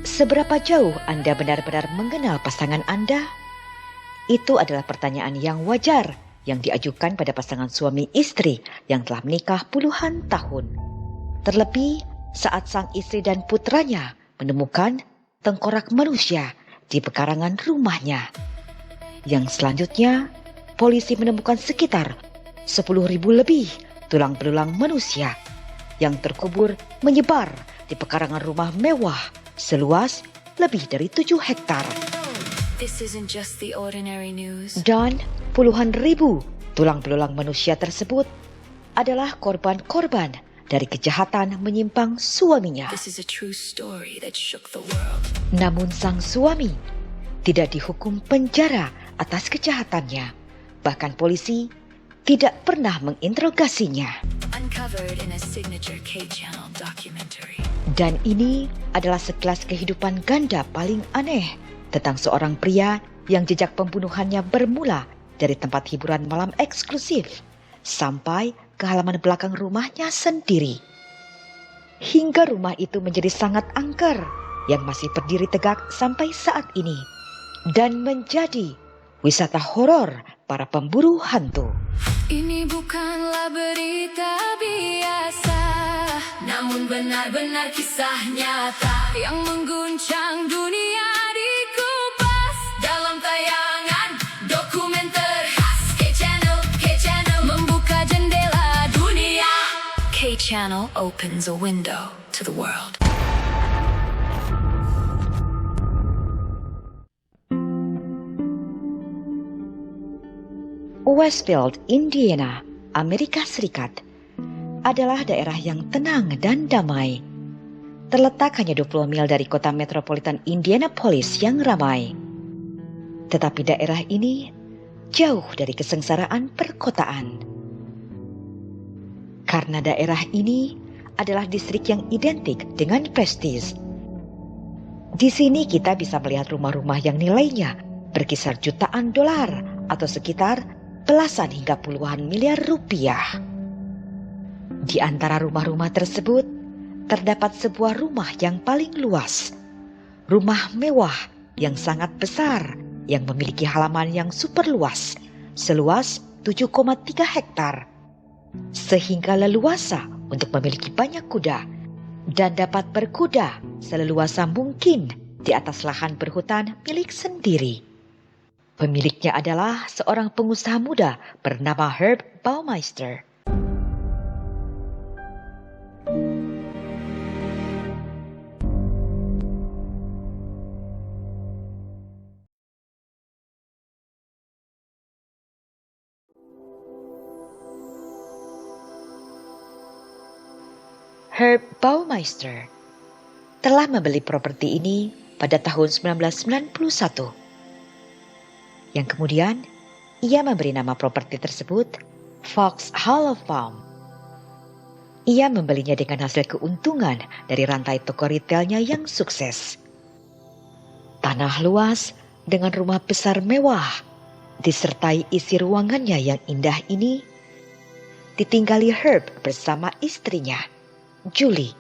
Seberapa jauh Anda benar-benar mengenal pasangan Anda? Itu adalah pertanyaan yang wajar yang diajukan pada pasangan suami istri yang telah menikah puluhan tahun. Terlebih saat sang istri dan putranya menemukan tengkorak manusia di pekarangan rumahnya. Yang selanjutnya, polisi menemukan sekitar 10.000 lebih tulang belulang manusia yang terkubur menyebar di pekarangan rumah mewah seluas lebih dari 7 hektar. This isn't just the ordinary news. Dan puluhan ribu tulang belulang manusia tersebut adalah korban-korban dari kejahatan menyimpang suaminya. This is a true story that shook the world. Namun sang suami tidak dihukum penjara atas kejahatannya. Bahkan polisi tidak pernah menginterogasinya. Uncovered in a signature K-Channel documentary. Dan ini adalah sekelas kehidupan ganda paling aneh tentang seorang pria yang jejak pembunuhannya bermula dari tempat hiburan malam eksklusif sampai ke halaman belakang rumahnya sendiri. Hingga rumah itu menjadi sangat angker yang masih berdiri tegak sampai saat ini dan menjadi wisata horor para pemburu hantu. Ini bukanlah berita biasa, namun benar-benar kisah nyata yang mengguncang dunia dikupas dalam tayangan dokumenter khas K-Channel. K-Channel membuka jendela dunia. K-Channel opens a window to the world. Westfield, Indiana, Amerika Serikat adalah daerah yang tenang dan damai. Terletak hanya 20 mil dari kota metropolitan Indianapolis yang ramai. Tetapi daerah ini jauh dari kesengsaraan perkotaan. Karena daerah ini adalah distrik yang identik dengan prestis. Di sini kita bisa melihat rumah-rumah yang nilainya berkisar jutaan dolar atau sekitar belasan hingga puluhan miliar rupiah. Di antara rumah-rumah tersebut, terdapat sebuah rumah yang paling luas. Rumah mewah yang sangat besar yang memiliki halaman yang super luas, seluas 7,3 hektar. Sehingga leluasa untuk memiliki banyak kuda dan dapat berkuda seleluasa mungkin di atas lahan berhutan milik sendiri. Pemiliknya adalah seorang pengusaha muda bernama Herb Baumeister. Herb Baumeister telah membeli properti ini pada tahun 1991. Yang kemudian, ia memberi nama properti tersebut Fox Hollow Farm. Ia membelinya dengan hasil keuntungan dari rantai toko retailnya yang sukses. Tanah luas dengan rumah besar mewah, disertai isi ruangannya yang indah ini, ditinggali Herb bersama istrinya, Julie,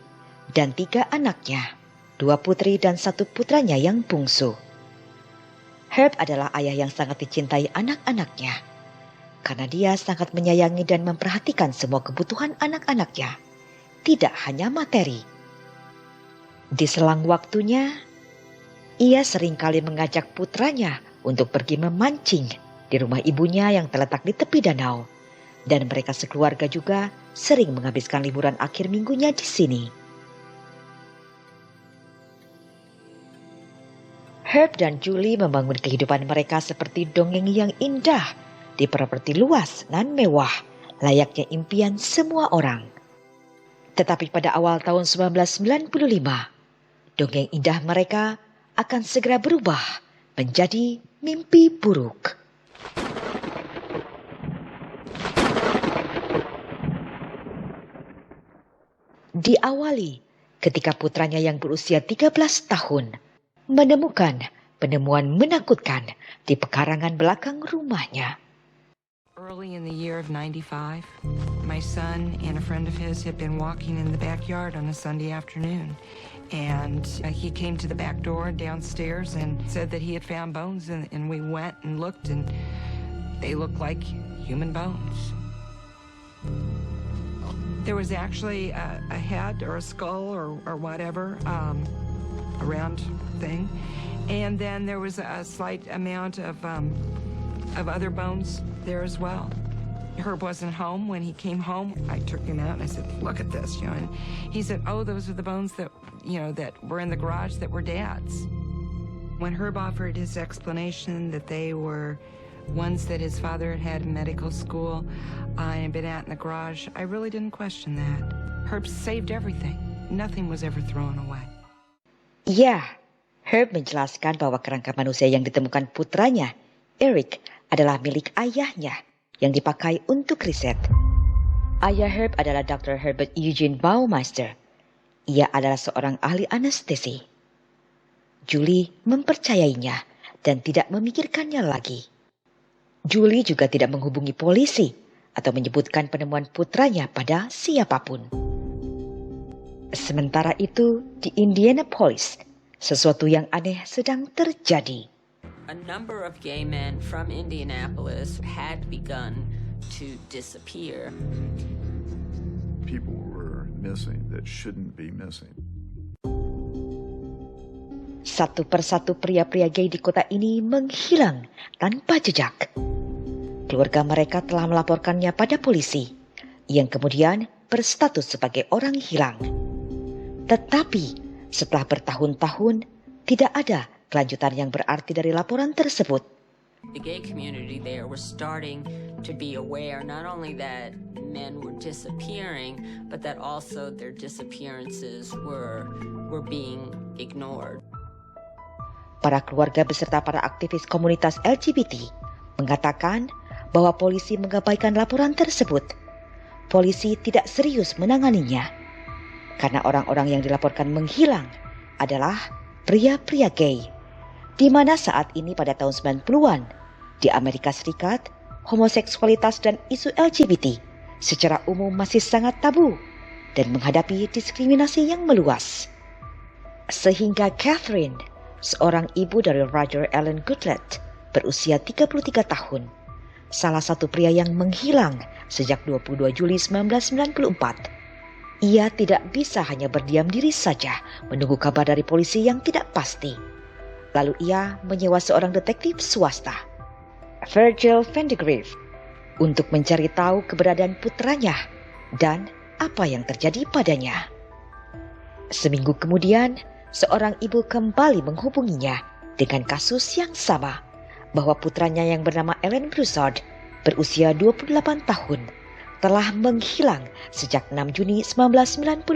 dan 3 anaknya, 2 putri dan 1 putranya yang bungsu. Herb adalah ayah yang sangat dicintai anak-anaknya, karena dia sangat menyayangi dan memperhatikan semua kebutuhan anak-anaknya, tidak hanya materi. Di selang waktunya, ia seringkali mengajak putranya untuk pergi memancing di rumah ibunya yang terletak di tepi danau, dan mereka sekeluarga juga sering menghabiskan liburan akhir minggunya di sini. Herb dan Julie membangun kehidupan mereka seperti dongeng yang indah di properti luas dan mewah, layaknya impian semua orang. Tetapi pada awal tahun 1995, dongeng indah mereka akan segera berubah menjadi mimpi buruk. Diawali ketika putranya yang berusia 13 tahun menemukan penemuan menakutkan di pekarangan belakang rumahnya. Early in the year of 95, my son and a friend of his had been walking in the backyard on a Sunday afternoon. And he came to the back door downstairs and said that he had found bones, and we went and looked, and they looked like human bones. There was actually a head or a skull or whatever, a round thing. And then there was a slight amount of other bones there as well. Herb wasn't home. When he came home, I took him out and I said, look at this, and he said, oh, those are the bones that were in the garage that were Dad's. When Herb offered his explanation that they were ones that his father had had in medical school and been at in the garage, I really didn't question that. Herb saved everything. Nothing was ever thrown away. Ya, Herb menjelaskan bahwa kerangka manusia yang ditemukan putranya, Eric, adalah milik ayahnya yang dipakai untuk riset. Ayah Herb adalah Dr. Herbert Eugene Baumeister. Ia adalah seorang ahli anestesi. Julie mempercayainya dan tidak memikirkannya lagi. Julie juga tidak menghubungi polisi atau menyebutkan penemuan putranya pada siapapun. Sementara itu, di Indianapolis, sesuatu yang aneh sedang terjadi. A number of gay men from Indianapolis had begun to disappear. People were missing that shouldn't be missing. Satu persatu pria-pria gay di kota ini menghilang tanpa jejak. Keluarga mereka telah melaporkannya pada polisi, yang kemudian berstatus sebagai orang hilang. Tetapi setelah bertahun-tahun, tidak ada kelanjutan yang berarti dari laporan tersebut. The gay community there was starting to be aware not only that men were disappearing, but that also their disappearances were being ignored. Para keluarga beserta para aktivis komunitas LGBT mengatakan bahwa polisi mengabaikan laporan tersebut. Polisi tidak serius menanganinya karena orang-orang yang dilaporkan menghilang adalah pria-pria gay. Di mana saat ini pada tahun 90-an di Amerika Serikat, homoseksualitas dan isu LGBT secara umum masih sangat tabu dan menghadapi diskriminasi yang meluas. Sehingga Catherine, seorang ibu dari Roger Allen Goodlett, berusia 33 tahun, salah satu pria yang menghilang sejak 22 Juli 1994. Ia tidak bisa hanya berdiam diri saja menunggu kabar dari polisi yang tidak pasti. Lalu ia menyewa seorang detektif swasta, Virgil Vandegrift, untuk mencari tahu keberadaan putranya dan apa yang terjadi padanya. Seminggu kemudian, seorang ibu kembali menghubunginya dengan kasus yang sama, bahwa putranya yang bernama Alan Broussard, berusia 28 tahun, telah menghilang sejak 6 Juni 1994.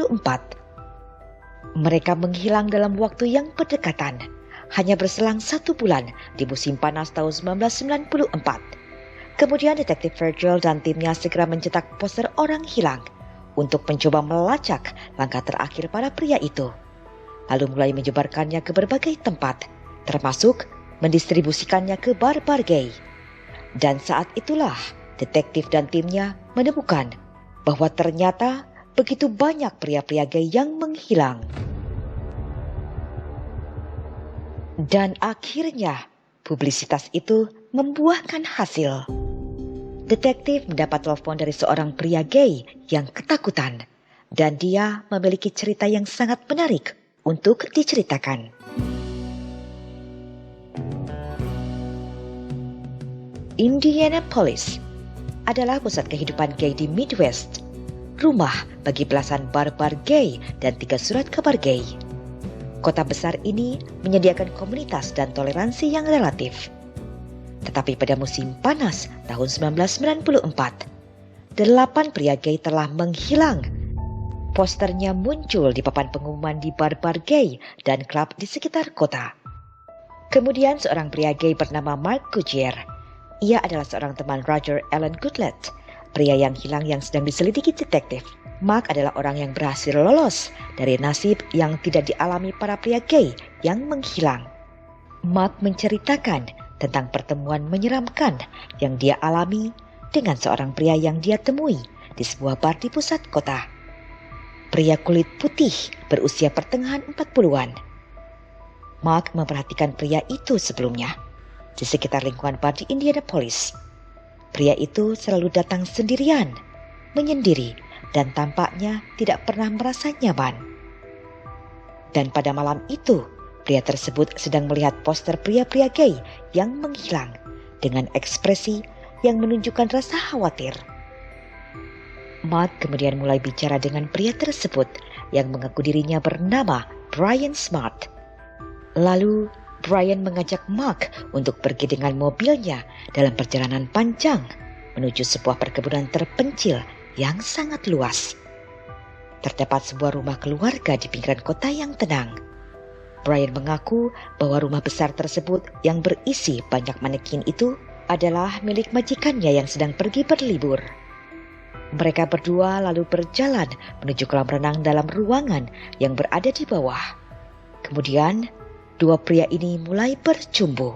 Mereka menghilang dalam waktu yang berdekatan, hanya berselang 1 bulan di musim panas tahun 1994. Kemudian detektif Virgil dan timnya segera mencetak poster orang hilang untuk mencoba melacak langkah terakhir para pria itu. Lalu mulai menyebarkannya ke berbagai tempat, termasuk mendistribusikannya ke bar-bar gay. Dan saat itulah detektif dan timnya menemukan bahwa ternyata begitu banyak pria-pria gay yang menghilang. Dan akhirnya publisitas itu membuahkan hasil. Detektif mendapat telepon dari seorang pria gay yang ketakutan, dan dia memiliki cerita yang sangat menarik untuk diceritakan. Indianapolis adalah pusat kehidupan gay di Midwest, rumah bagi belasan bar-bar gay dan 3 surat kabar gay. Kota besar ini menyediakan komunitas dan toleransi yang relatif. Tetapi pada musim panas tahun 1994, 8 pria gay telah menghilang. Posternya muncul di papan pengumuman di bar-bar gay dan klub di sekitar kota. Kemudian seorang pria gay bernama Mark Gutierrez. Ia adalah seorang teman Roger Allen Goodlett, pria yang hilang yang sedang diselidiki detektif. Mark adalah orang yang berhasil lolos dari nasib yang tidak dialami para pria gay yang menghilang. Mark menceritakan tentang pertemuan menyeramkan yang dia alami dengan seorang pria yang dia temui di sebuah bar di pusat kota. Pria kulit putih berusia pertengahan 40-an. Mark memperhatikan pria itu sebelumnya di sekitar lingkungan bar di Indianapolis. Pria itu selalu datang sendirian, menyendiri, dan tampaknya tidak pernah merasa nyaman. Dan pada malam itu, pria tersebut sedang melihat poster pria-pria gay yang menghilang dengan ekspresi yang menunjukkan rasa khawatir. Mark kemudian mulai bicara dengan pria tersebut yang mengaku dirinya bernama Brian Smart. Lalu Brian mengajak Mark untuk pergi dengan mobilnya dalam perjalanan panjang menuju sebuah perkebunan terpencil yang sangat luas. Terdapat sebuah rumah keluarga di pinggiran kota yang tenang. Brian mengaku bahwa rumah besar tersebut yang berisi banyak manekin itu adalah milik majikannya yang sedang pergi berlibur. Mereka berdua lalu berjalan menuju kolam renang dalam ruangan yang berada di bawah. Kemudian, dua pria ini mulai bercumbu.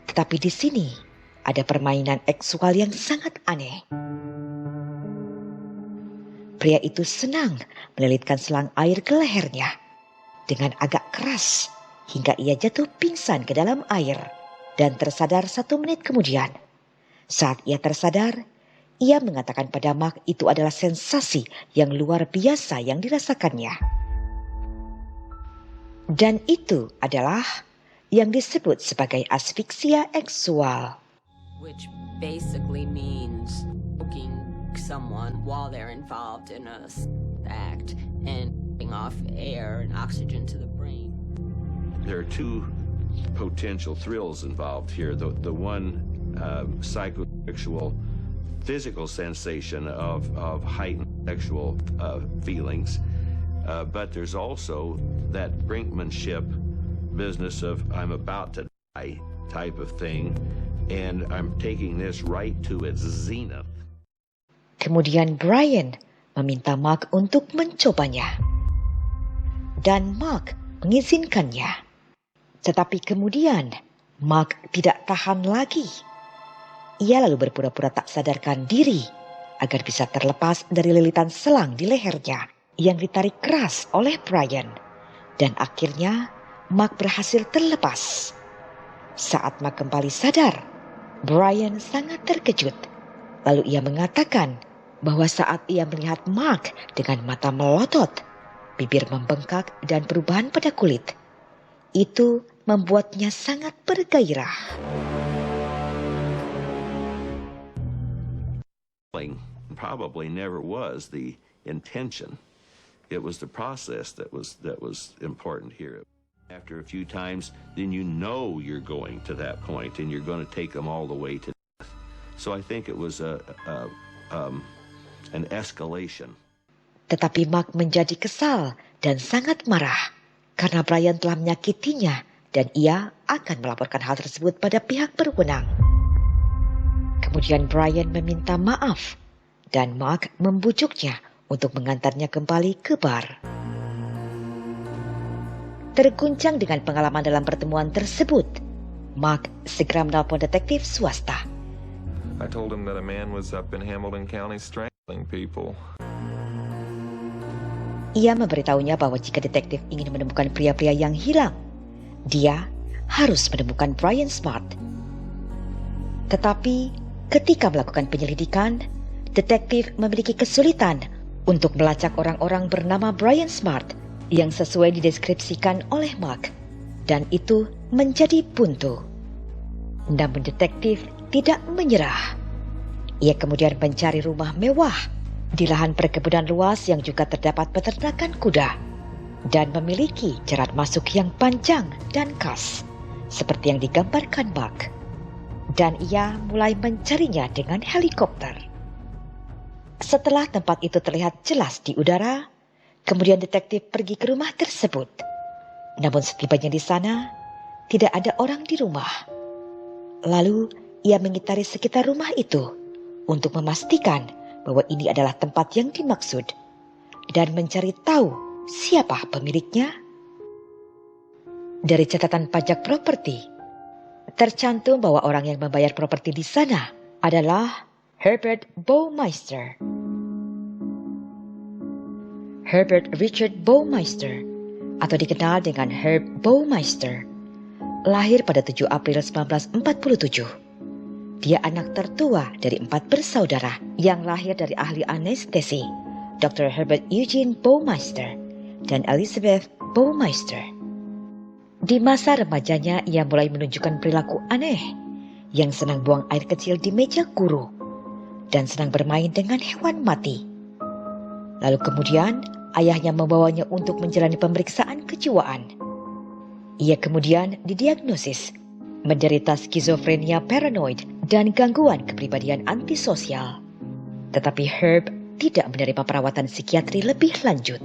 Tetapi di sini ada permainan seksual yang sangat aneh. Pria itu senang melilitkan selang air ke lehernya dengan agak keras hingga ia jatuh pingsan ke dalam air dan tersadar 1 menit kemudian. Saat ia tersadar, ia mengatakan pada Mark itu adalah sensasi yang luar biasa yang dirasakannya. Dan itu adalah yang disebut sebagai asfiksia seksual. Which basically means choking someone while they're involved in a act and putting off air and oxygen to the brain. There are two potential thrills involved here. The one psychosexual physical sensation of heightened sexual feelings, but there's also that brinkmanship business of I'm about to die type of thing, and I'm taking this right to its zenith. Kemudian Brian meminta Mark untuk mencobanya. Dan Mark mengizinkannya. Tetapi kemudian Mark tidak tahan lagi. Ia lalu berpura-pura tak sadarkan diri agar bisa terlepas dari lilitan selang di lehernya yang ditarik keras oleh Brian. Dan akhirnya Mark berhasil terlepas. Saat Mark kembali sadar, Brian sangat terkejut. Lalu ia mengatakan bahwa saat ia melihat Mark dengan mata melotot, bibir membengkak dan perubahan pada kulit, itu membuatnya sangat bergairah. Probably never was the intention. It was the process that was important here. After a few times, then you know you're going to that point and you're going to take them all the way to death. So I think it was an escalation. Tetapi Mark menjadi kesal dan sangat marah karena Brian telah menyakitinya dan ia akan melaporkan hal tersebut pada pihak berwenang. Kemudian Brian meminta maaf dan Mark membujuknya untuk mengantarnya kembali ke bar. Terguncang dengan pengalaman dalam pertemuan tersebut, Mark segera menelpon detektif swasta. I told him that a man was up in Hamilton County strangling people. Ia memberitahunya bahwa jika detektif ingin menemukan pria-pria yang hilang, dia harus menemukan Brian Smart. Tetapi ketika melakukan penyelidikan, detektif memiliki kesulitan untuk melacak orang-orang bernama Brian Smart yang sesuai dideskripsikan oleh Mark, dan itu menjadi buntu. Namun detektif tidak menyerah. Ia kemudian mencari rumah mewah di lahan perkebunan luas yang juga terdapat peternakan kuda dan memiliki jalan masuk yang panjang dan khas seperti yang digambarkan Mark. Dan ia mulai mencarinya dengan helikopter. Setelah tempat itu terlihat jelas di udara, kemudian detektif pergi ke rumah tersebut. Namun setibanya di sana, tidak ada orang di rumah. Lalu ia mengitari sekitar rumah itu untuk memastikan bahwa ini adalah tempat yang dimaksud dan mencari tahu siapa pemiliknya. Dari catatan pajak properti, tercantum bahwa orang yang membayar properti di sana adalah Herbert Baumeister. Herbert Richard Baumeister, atau dikenal dengan Herb Baumeister, lahir pada 7 April 1947. Dia anak tertua dari 4 bersaudara yang lahir dari ahli anestesi, Dr. Herbert Eugene Baumeister dan Elizabeth Baumeister. Di masa remajanya, ia mulai menunjukkan perilaku aneh, yang senang buang air kecil di meja guru, dan senang bermain dengan hewan mati. Lalu kemudian, ayahnya membawanya untuk menjalani pemeriksaan kejiwaan. Ia kemudian didiagnosis menderita skizofrenia paranoid dan gangguan kepribadian antisosial. Tetapi Herb tidak menerima perawatan psikiatri lebih lanjut.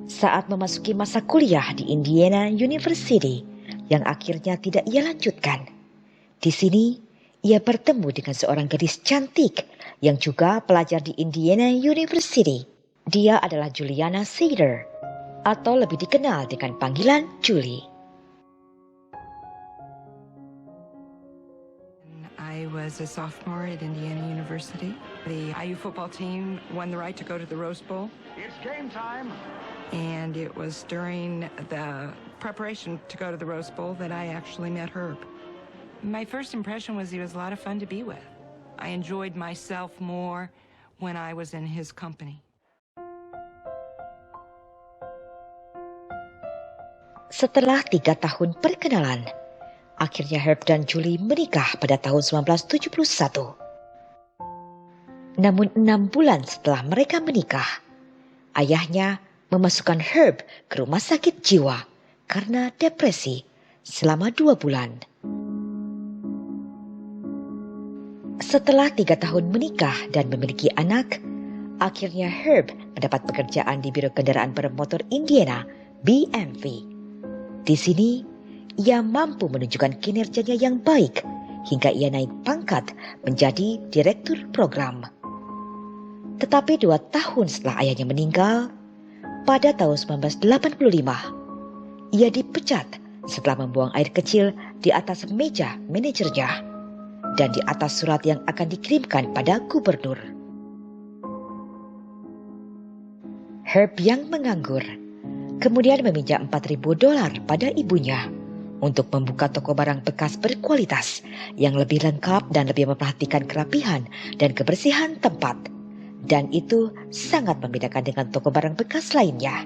Saat memasuki masa kuliah di Indiana University, yang akhirnya tidak ia lanjutkan, di sini ia bertemu dengan seorang gadis cantik yang juga pelajar di Indiana University. Dia adalah Juliana Seder, atau lebih dikenal dengan panggilan Julie. I was a sophomore at Indiana University. The IU football team won the right to go to the Rose Bowl. It's game time. And it was during the preparation to go to the Rose Bowl that I actually met Herb. My first impression was he was a lot of fun to be with. I enjoyed myself more when I was in his company. Setelah 3 tahun perkenalan, akhirnya Herb dan Julie menikah pada tahun 1971. Namun 6 bulan setelah mereka menikah, ayahnya memasukkan Herb ke rumah sakit jiwa karena depresi selama 2 bulan. Setelah 3 tahun menikah dan memiliki anak, akhirnya Herb mendapat pekerjaan di Biro Kendaraan Bermotor Indiana, BMV. Di sini, ia mampu menunjukkan kinerjanya yang baik hingga ia naik pangkat menjadi direktur program. Tetapi 2 tahun setelah ayahnya meninggal, pada tahun 1985, ia dipecat setelah membuang air kecil di atas meja manajernya dan di atas surat yang akan dikirimkan pada gubernur. Herb yang menganggur kemudian meminjam $4.000 pada ibunya untuk membuka toko barang bekas berkualitas yang lebih lengkap dan lebih memperhatikan kerapihan dan kebersihan tempat. Dan itu sangat membedakan dengan toko barang bekas lainnya.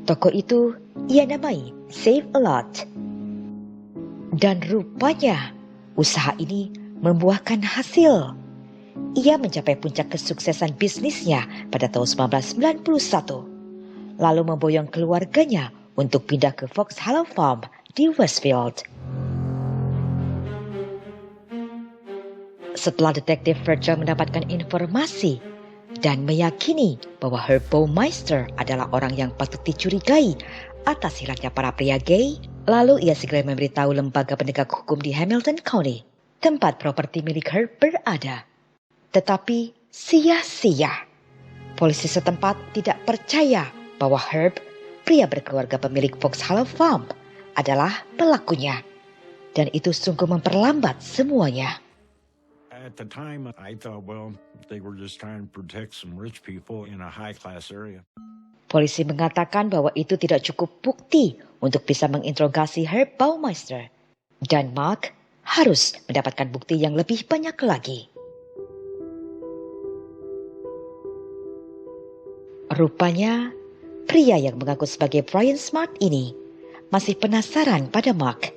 Toko itu ia namai Save a Lot. Dan rupanya usaha ini membuahkan hasil. Ia mencapai puncak kesuksesan bisnisnya pada tahun 1991. Lalu memboyong keluarganya untuk pindah ke Fox Hollow Farm di Westfield. Setelah detektif Virgil mendapatkan informasi dan meyakini bahwa Herb Baumeister adalah orang yang patut dicurigai atas hilangnya para pria gay, lalu ia segera memberitahu lembaga penegak hukum di Hamilton County, tempat properti milik Herb berada. Tetapi sia-sia. Polisi setempat tidak percaya bahwa Herb, pria berkeluarga pemilik Fox Hollow Farm, adalah pelakunya. Dan itu sungguh memperlambat semuanya. At the time, I thought, well, they were just trying to protect some rich people in a high-class area. Polisi mengatakan bahwa itu tidak cukup bukti untuk bisa menginterogasi Herb Baumeister. Dan Mark harus mendapatkan bukti yang lebih banyak lagi. Rupanya, pria yang mengaku sebagai Brian Smart ini masih penasaran pada Mark.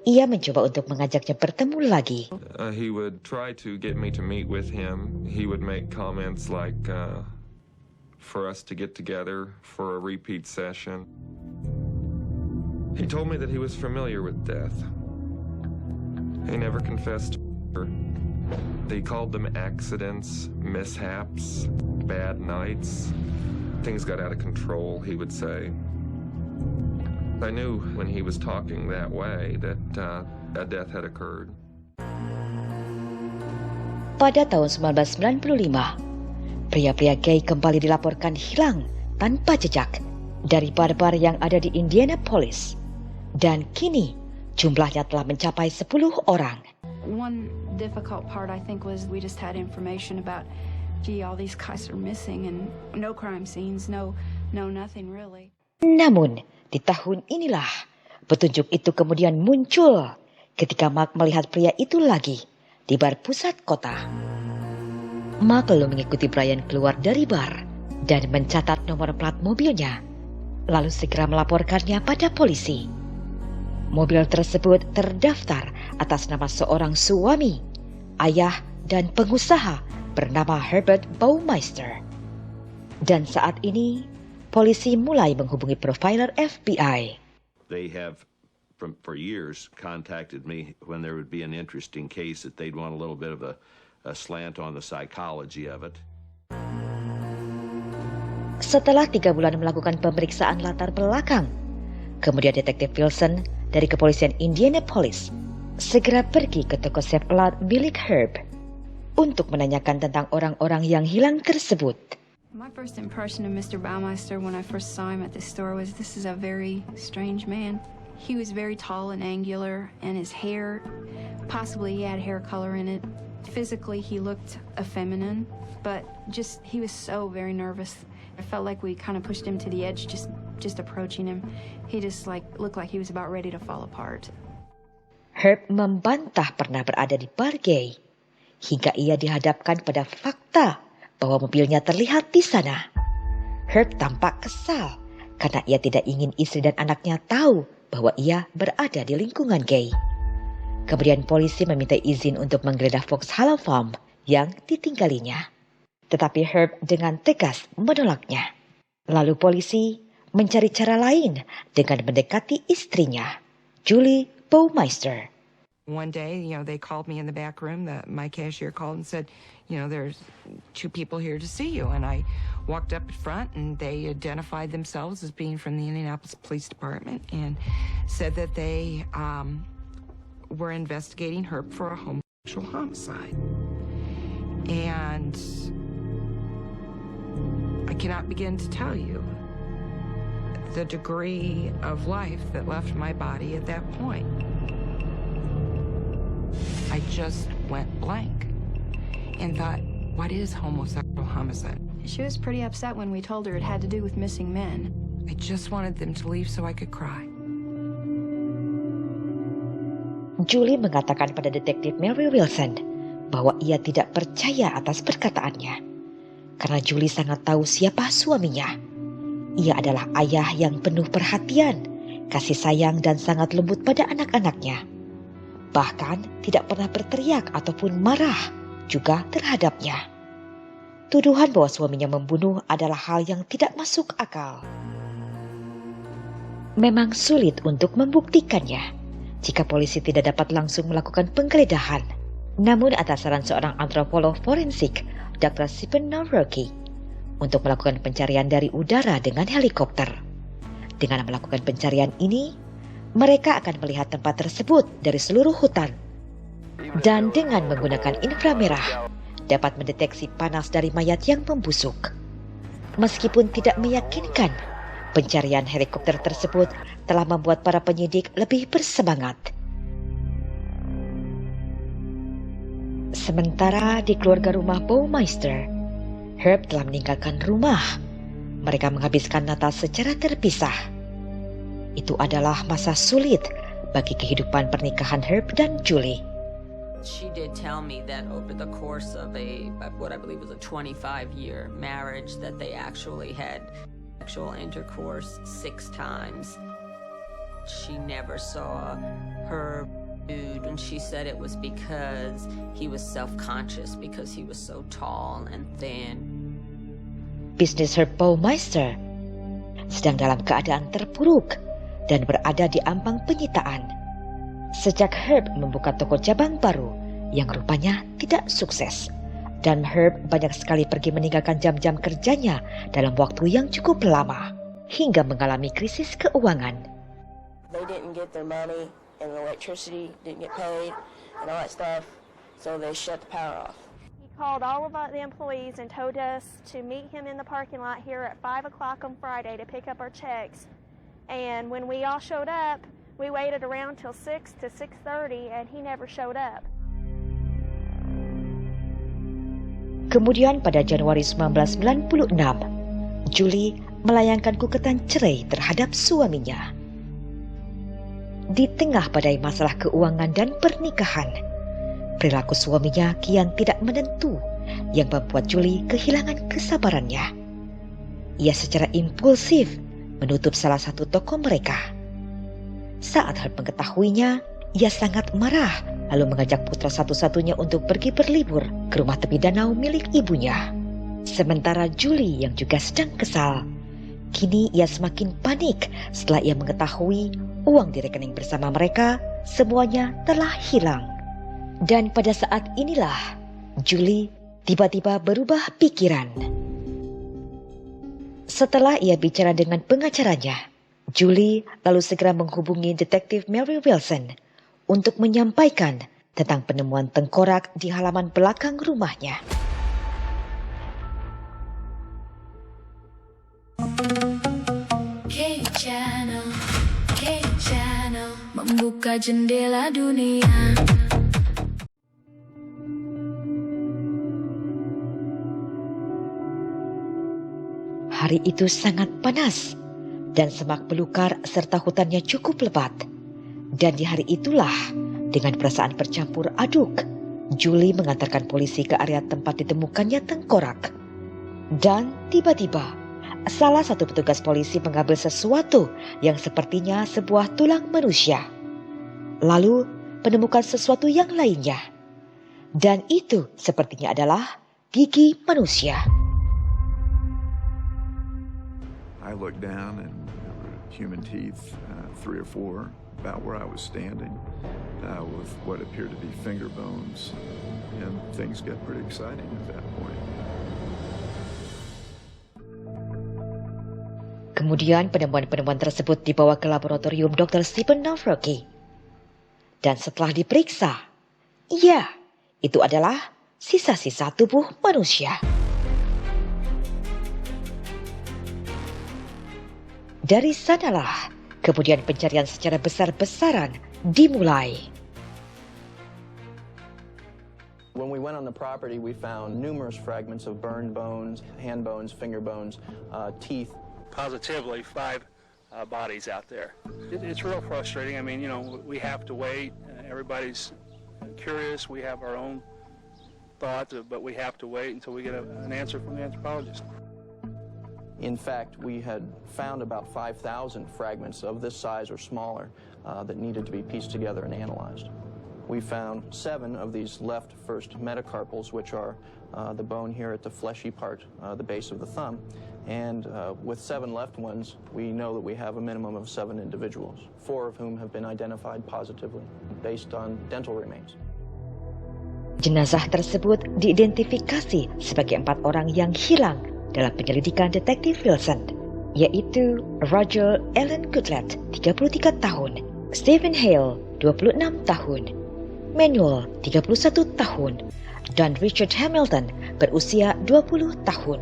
Ia mencoba untuk mengajaknya bertemu lagi. He would try to get me to meet with him. He would make comments like for us to get together for a repeat session. He told me that he was familiar with death. He never confessed to her. He called them accidents, mishaps, bad nights. Things got out of control, he would say. I knew when he was talking that way that a death had occurred. Pada tahun 1995, pria-pria gay kembali dilaporkan hilang tanpa jejak dari bar-bar yang ada di Indianapolis. Dan kini jumlahnya telah mencapai 10 orang. One difficult part, I think, was we just had information about, gee, all these guys are missing and no crime scenes, no nothing really. Namun, di tahun inilah petunjuk itu kemudian muncul ketika Mark melihat pria itu lagi di bar pusat kota. Mark lalu mengikuti Brian keluar dari bar dan mencatat nomor plat mobilnya, lalu segera melaporkannya pada polisi. Mobil tersebut terdaftar atas nama seorang suami, ayah, dan pengusaha bernama Herbert Baumeister. Dan saat ini, polisi mulai menghubungi profiler FBI. They have, for years, contacted me when there would be an interesting case that they'd want a little bit of a slant on the psychology of it. Setelah 3 bulan melakukan pemeriksaan latar belakang, kemudian detektif Wilson dari kepolisian Indianapolis segera pergi ke toko Chevrolet milik Herb untuk menanyakan tentang orang-orang yang hilang tersebut. My first impression of Mr. Baumeister when I first saw him at the store was this is a very strange man. He was very tall and angular, and his hair, possibly he had hair color in it. Physically, he looked effeminate, but he was so very nervous. I felt like we kind of pushed him to the edge just approaching him. He just looked like he was about ready to fall apart. Herb membantah pernah berada di bar gay, hingga ia dihadapkan pada fakta bahwa mobilnya terlihat di sana. Herb tampak kesal karena ia tidak ingin istri dan anaknya tahu bahwa ia berada di lingkungan gay. Kemudian polisi meminta izin untuk menggeledah Foxhollow Farm yang ditinggalinya. Tetapi Herb dengan tegas menolaknya. Lalu polisi mencari cara lain dengan mendekati istrinya, Julie Baumeister. One day, they called me in the back room. My cashier called and said, there's 2 people here to see you. And I walked up in front, and they identified themselves as being from the Indianapolis Police Department and said that they were investigating Herb for a homosexual homicide. And I cannot begin to tell you the degree of life that left my body at that point. I just went blank and thought, what is homosexual homicide? She was pretty upset when we told her it had to do with missing men. I just wanted them to leave so I could cry. Julie mengatakan pada detektif Mary Wilson bahwa ia tidak percaya atas perkataannya. Karena Julie sangat tahu siapa suaminya. Ia adalah ayah yang penuh perhatian, kasih sayang dan sangat lembut pada anak-anaknya. Bahkan tidak pernah berteriak ataupun marah juga terhadapnya. Tuduhan bahwa suaminya membunuh adalah hal yang tidak masuk akal. Memang sulit untuk membuktikannya jika polisi tidak dapat langsung melakukan penggeledahan. Namun atas saran seorang antropolog forensik, Dr. Stephen Norwood, untuk melakukan pencarian dari udara dengan helikopter. Dengan melakukan pencarian ini, mereka akan melihat tempat tersebut dari seluruh hutan. Dan dengan menggunakan inframerah, dapat mendeteksi panas dari mayat yang membusuk. Meskipun tidak meyakinkan, pencarian helikopter tersebut telah membuat para penyidik lebih bersemangat. Sementara di keluarga rumah Baumeister, Herb telah meninggalkan rumah. Mereka menghabiskan Natal secara terpisah. Itu adalah masa sulit bagi kehidupan pernikahan Herb dan Julie. She did tell me that over the course of what I believe was a 25-year marriage, that they actually had sexual intercourse 6 times. She never saw her nude, and she said it was because he was self-conscious because he was so tall and thin. Bisnis Herb Baumeister sedang dalam keadaan terpuruk dan berada di ambang penyitaan. Sejak Herb membuka toko cabang baru yang rupanya tidak sukses. Dan Herb banyak sekali pergi meninggalkan jam-jam kerjanya dalam waktu yang cukup lama, hingga mengalami krisis keuangan. They didn't get their money and the electricity didn't get paid and all that stuff, so they shut the power off. He called all of the employees and told us to meet him in the parking lot here at 5 o'clock on Friday to pick up our checks. And when we all showed up, we waited around till 6 to 6:30 and he never showed up. Kemudian pada Januari 1996, Julie melayangkan gugatan cerai terhadap suaminya. Di tengah badai masalah keuangan dan pernikahan, perilaku suaminya kian tidak menentu yang membuat Julie kehilangan kesabarannya. Ia secara impulsif menutup salah satu toko mereka. Saat Herb mengetahuinya, ia sangat marah lalu mengajak putra satu-satunya untuk pergi berlibur ke rumah tepi danau milik ibunya. Sementara Julie yang juga sedang kesal, kini ia semakin panik setelah ia mengetahui uang di rekening bersama mereka semuanya telah hilang. Dan pada saat inilah Julie tiba-tiba berubah pikiran. Setelah ia bicara dengan pengacaranya, Julie lalu segera menghubungi detektif Mary Wilson untuk menyampaikan tentang penemuan tengkorak di halaman belakang rumahnya. K-Channel, K-Channel, membuka jendela dunia. Hari itu sangat panas dan semak belukar serta hutannya cukup lebat. Dan di hari itulah, dengan perasaan bercampur aduk, Julie mengantarkan polisi ke area tempat ditemukannya tengkorak. Dan tiba-tiba, salah satu petugas polisi mengambil sesuatu yang sepertinya sebuah tulang manusia. Lalu menemukan sesuatu yang lainnya. Dan itu sepertinya adalah gigi manusia. I looked down and there were human teeth, 3 or 4, about where I was standing, with what appeared to be finger bones, and things got pretty exciting at that point. Kemudian penemuan-penemuan tersebut dibawa ke laboratorium Dr. Stephen Nowrocki. Dan setelah diperiksa, ya, itu adalah sisa-sisa tubuh manusia. Dari sanalah kemudian pencarian secara besar-besaran dimulai. When we went on the property, we found numerous fragments of burned bones, hand bones, finger bones, teeth. Positively 5 bodies out there. It's real frustrating. I mean, you know, we have to wait. Everybody's curious. We have our own thoughts, but we have to wait until we get an answer from the anthropologist. In fact, we had found about 5,000 fragments of this size or smaller that needed to be pieced together and analyzed. We found 7 of these left first metacarpals, which are the bone here at the fleshy part, the base of the thumb. And with 7 left ones, we know that we have a minimum of 7 individuals, 4 of whom have been identified positively based on dental remains. Jenazah tersebut diidentifikasi sebagai 4 orang yang hilang dalam penyelidikan detektif Wilson, yaitu Roger Allen Goodlett, 33 tahun, Stephen Hale, 26 tahun, Manuel, 31 tahun, dan Richard Hamilton, berusia 20 tahun.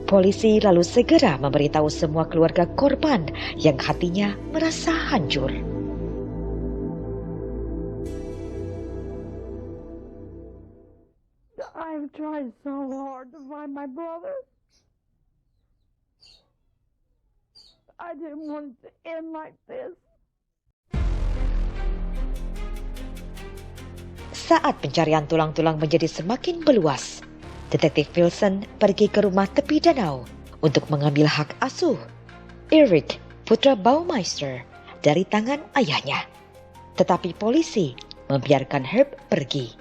Polisi lalu segera memberitahu semua keluarga korban yang hatinya merasa hancur. I've tried so hard to find my brother. I didn't want it to end like this. Saat pencarian tulang-tulang menjadi semakin meluas, Detektif Wilson pergi ke rumah tepi danau untuk mengambil hak asuh Eric, putra Baumeister, dari tangan ayahnya. Tetapi polisi membiarkan Herb pergi.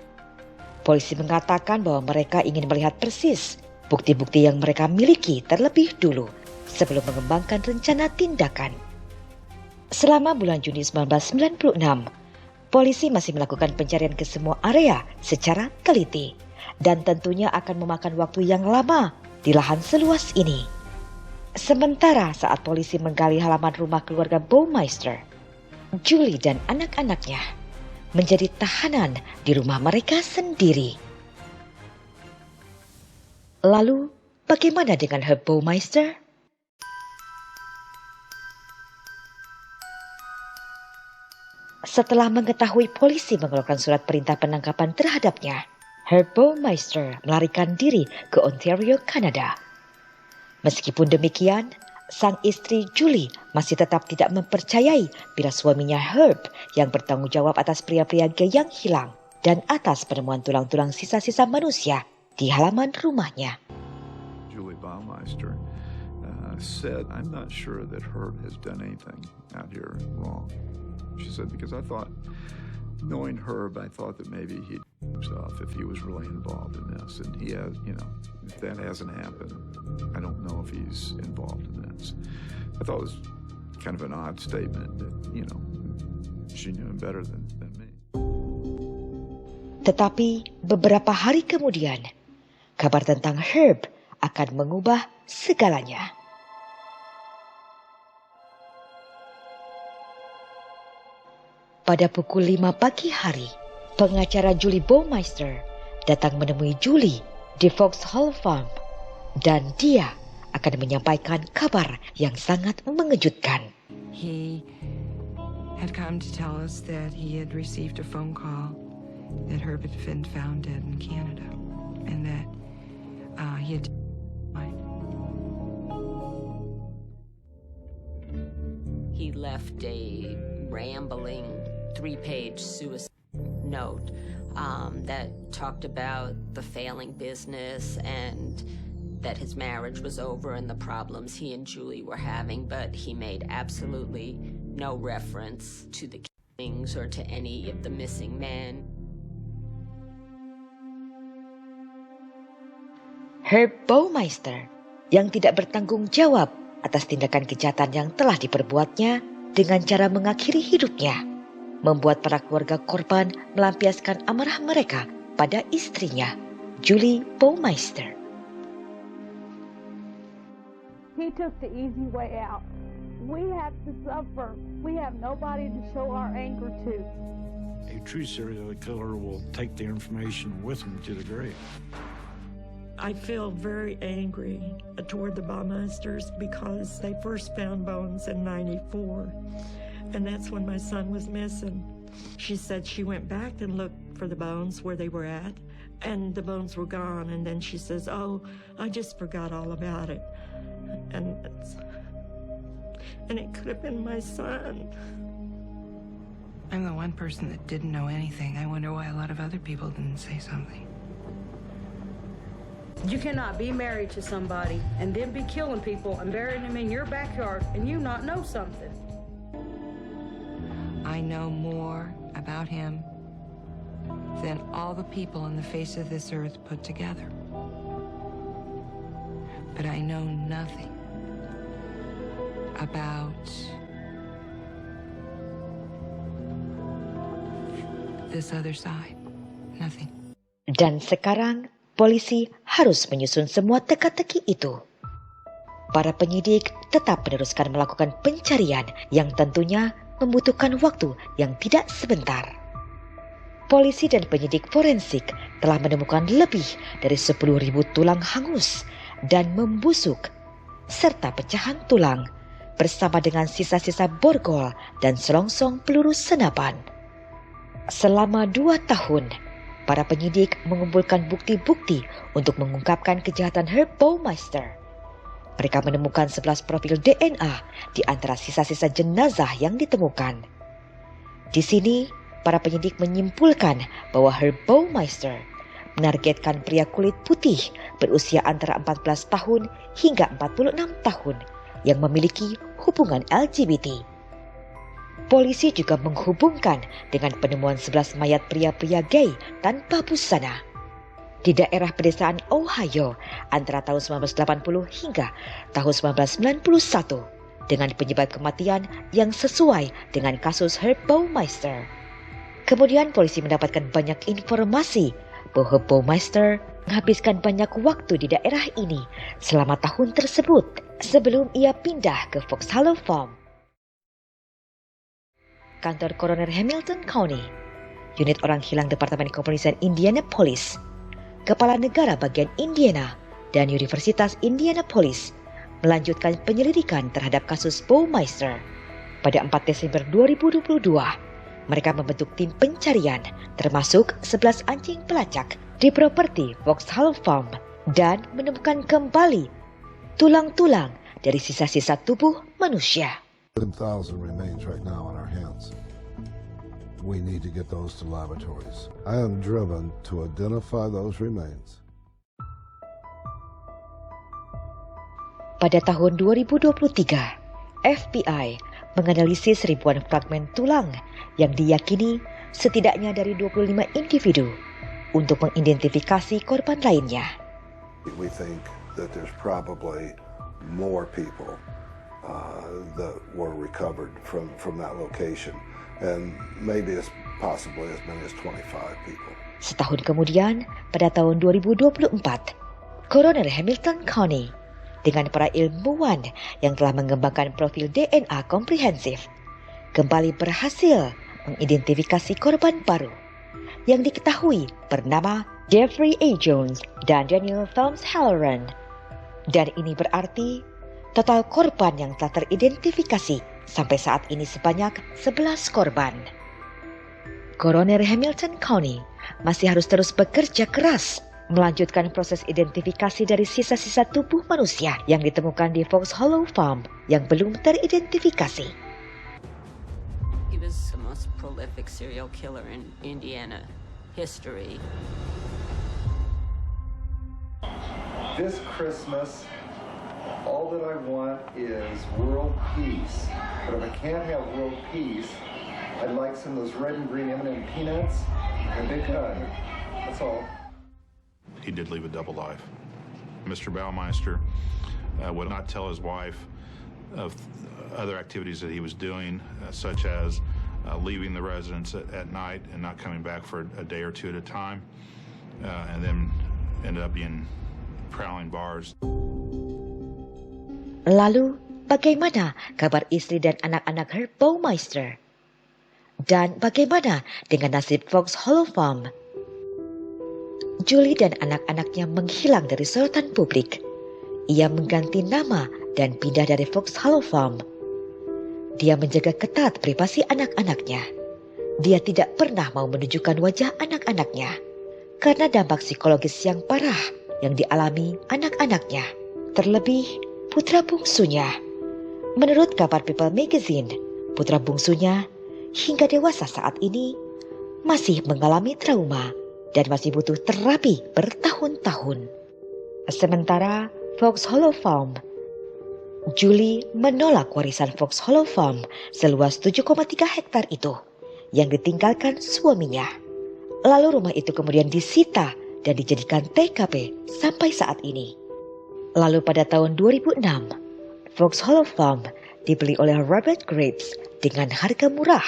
Polisi mengatakan bahwa mereka ingin melihat persis bukti-bukti yang mereka miliki terlebih dulu sebelum mengembangkan rencana tindakan. Selama bulan Juni 1996, polisi masih melakukan pencarian ke semua area secara teliti dan tentunya akan memakan waktu yang lama di lahan seluas ini. Sementara saat polisi menggali halaman rumah keluarga Baumeister, Julie dan anak-anaknya menjadi tahanan di rumah mereka sendiri. Lalu, bagaimana dengan Herb Baumeister? Setelah mengetahui polisi mengeluarkan surat perintah penangkapan terhadapnya, Herb Baumeister melarikan diri ke Ontario, Kanada. Meskipun demikian, sang istri Julie masih tetap tidak mempercayai bila suaminya Herb yang bertanggung jawab atas pria-pria gay yang hilang dan atas penemuan tulang-tulang sisa-sisa manusia di halaman rumahnya. Julie Baumeister said, "I'm not sure that Herb has done anything out here wrong." She said, because I thought, knowing Herb, I thought that maybe he'd himself if he was really involved in this. And he has, if that hasn't happened, I don't know if he's involved in this. I thought it was kind of an odd statement that, she knew him better than me. Tetapi beberapa hari kemudian, kabar tentang Herb akan mengubah segalanya. Pada pukul 5 pagi hari, pengacara Julie Baumeister datang menemui Julie di Foxhall Farm dan dia akan menyampaikan kabar yang sangat mengejutkan. He had come to tell us that he had received a phone call that Herb had been found dead in Canada and that he had died. He left a rambling 3-page suicide note that talked about the failing business and that his marriage was over and the problems he and Julie were having, but he made absolutely no reference to the killings or to any of the missing men. Herb Baumeister yang tidak bertanggung jawab atas tindakan kejahatan yang telah diperbuatnya dengan cara mengakhiri hidupnya, membuat para keluarga korban melampiaskan amarah mereka pada istrinya, Julie Baumeister. He took the easy way out. We have to suffer. We have nobody to show our anger to. A true serial killer will take the information with him to the grave. I feel very angry toward the Baumeisters because they first found bones in '94, and that's when my son was missing. She said she went back and looked for the bones where they were at, and the bones were gone, and then she says, "Oh, I just forgot all about it." And it could have been my son. I'm the one person that didn't know anything. I wonder why a lot of other people didn't say something. You cannot be married to somebody and then be killing people and burying them in your backyard and you not know something. I know more about him than all the people on the face of this earth put together. But I know nothing about this other side. Nothing. Dan sekarang polisi harus menyusun semua teka-teki itu. Para penyidik tetap meneruskan melakukan pencarian yang tentunya membutuhkan waktu yang tidak sebentar. Polisi dan penyidik forensik telah menemukan lebih dari 10.000 tulang hangus dan membusuk, serta pecahan tulang bersama dengan sisa-sisa borgol dan selongsong peluru senapan. Selama 2 tahun, para penyidik mengumpulkan bukti-bukti untuk mengungkapkan kejahatan Herb Baumeister. Mereka menemukan 11 profil DNA di antara sisa-sisa jenazah yang ditemukan. Di sini, para penyidik menyimpulkan bahwa Herb Baumeister menargetkan pria kulit putih berusia antara 14 tahun hingga 46 tahun yang memiliki hubungan LGBT. Polisi juga menghubungkan dengan penemuan 11 mayat pria-pria gay tanpa busana di daerah pedesaan Ohio antara tahun 1980 hingga tahun 1991 dengan penyebab kematian yang sesuai dengan kasus Herb Baumeister. Kemudian polisi mendapatkan banyak informasi bahwa Baumeister menghabiskan banyak waktu di daerah ini selama tahun tersebut sebelum ia pindah ke Foxhall Farm. Kantor Koroner Hamilton County, Unit Orang Hilang Departemen Kepolisian Indianapolis, Kepala Negara bagian Indiana, dan Universitas Indianapolis melanjutkan penyelidikan terhadap kasus Baumeister. Pada 4 Desember 2022, mereka membentuk tim pencarian termasuk 11 anjing pelacak di properti Vauxhall Farm dan menemukan kembali tulang-tulang dari sisa-sisa tubuh manusia. 1,000 remains right now on our hands. We need to get those to laboratories. I am driven to identify those remains. Pada tahun 2023, FBI menganalisis ribuan fragmen tulang yang diyakini setidaknya dari 25 individu untuk mengidentifikasi korban lainnya. We think that there's probably more people that were recovered from that location, and maybe it's possibly as many as 25 people. Setahun kemudian, pada tahun 2024, Coroner Hamilton County dengan para ilmuwan yang telah mengembangkan profil DNA komprehensif kembali berhasil mengidentifikasi korban baru yang diketahui bernama Jeffrey A. Jones dan Daniel Thomas Halloran. Dan ini berarti total korban yang telah teridentifikasi sampai saat ini sebanyak 11 korban. Coroner Hamilton County masih harus terus bekerja keras melanjutkan proses identifikasi dari sisa-sisa tubuh manusia yang ditemukan di Vauxhall Farm yang belum teridentifikasi. He was the most prolific serial killer in Indiana history. This Christmas, all that I want is world peace. But if I can't have world peace, I'd like some of those red and green M&M peanuts and a big hug. That's all. He did leave a double life. Mr. Baumeister would not tell his wife of other activities that he was doing, such as leaving the residence at night and not coming back for a day or two at a time, and then ended up being prowling bars. Lalu, bagaimana kabar istri dan anak-anak Herb Baumeister? Dan bagaimana dengan nasib Vauxhall Farm? Julie dan anak-anaknya menghilang dari sorotan publik. Ia mengganti nama dan pindah dari Vauxhall Farm. Dia menjaga ketat privasi anak-anaknya. Dia tidak pernah mau menunjukkan wajah anak-anaknya karena dampak psikologis yang parah yang dialami anak-anaknya. Terlebih putra bungsunya. Menurut kabar People Magazine, putra bungsunya hingga dewasa saat ini masih mengalami trauma dan masih butuh terapi bertahun-tahun. Sementara Vauxhall Farm, Julie menolak warisan Vauxhall Farm seluas 7,3 hektar itu yang ditinggalkan suaminya. Lalu rumah itu kemudian disita dan dijadikan TKP sampai saat ini. Lalu pada tahun 2006, Vauxhall Farm dibeli oleh Robert Graves dengan harga murah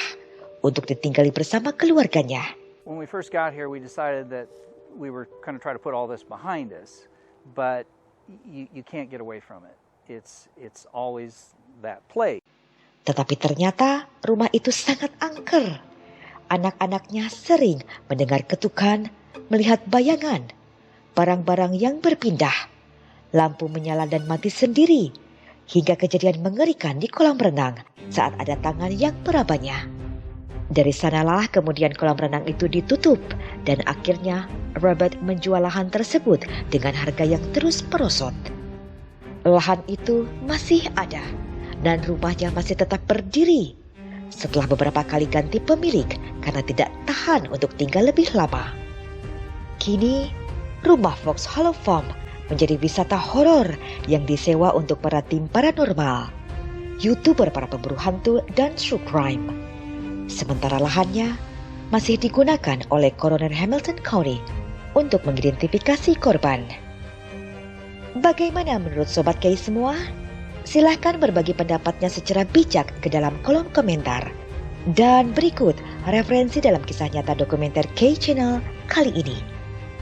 untuk ditinggali bersama keluarganya. When we first got here, we decided that we were going to try to put all this behind us, but you can't get away from it. It's always that play. Tetapi ternyata rumah itu sangat angker. Anak-anaknya sering mendengar ketukan, melihat bayangan, barang-barang yang berpindah, lampu menyala dan mati sendiri, hingga kejadian mengerikan di kolam renang saat ada tangan yang merabanya. Dari sanalah kemudian kolam renang itu ditutup dan akhirnya Robert menjual lahan tersebut dengan harga yang terus merosot. Lahan itu masih ada dan rumahnya masih tetap berdiri setelah beberapa kali ganti pemilik karena tidak tahan untuk tinggal lebih lama. Kini rumah Vauxhall Farm menjadi wisata horor yang disewa untuk para tim paranormal, YouTuber para pemburu hantu dan true crime. Sementara lahannya masih digunakan oleh Coroner Hamilton County untuk mengidentifikasi korban. Bagaimana menurut Sobat Kay semua? Silahkan berbagi pendapatnya secara bijak ke dalam kolom komentar. Dan berikut referensi dalam kisah nyata dokumenter Kay Channel kali ini.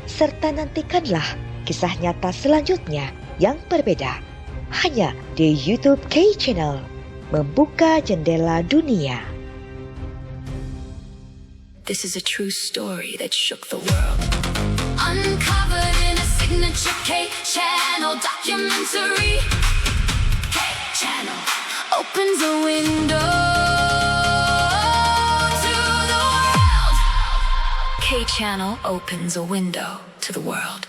Serta nantikanlah kisah nyata selanjutnya yang berbeda hanya di YouTube Kay Channel. Membuka jendela dunia. This is a true story that shook the world. Uncovered in a signature K-Channel documentary. K-Channel opens a window to the world. K Channel opens a window to the world.